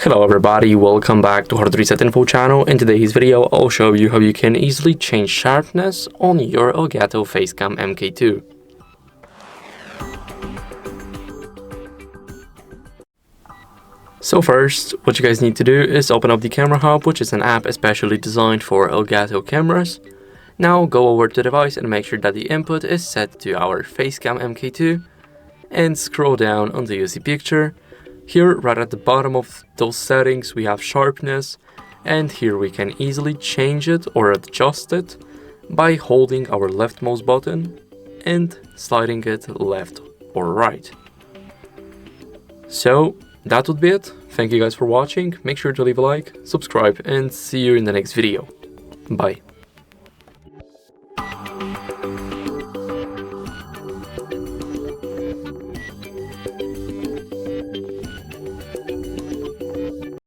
Hello everybody, welcome back to HardReset.Info channel. In today's video, I'll show you how you can easily change sharpness on your ELGATO Facecam MK.2. So first, what you guys need to do is open up the Camera Hub, which is an app especially designed for ELGATO cameras. Now go over to the device and make sure that the input is set to our Facecam MK.2 and scroll down until you see picture. Here, right at the bottom of those settings, we have sharpness, and here we can easily change it or adjust it by holding our leftmost button and sliding it left or right. So that would be it. Thank you guys for watching. Make sure to leave a like, subscribe, and see you in the next video. Bye.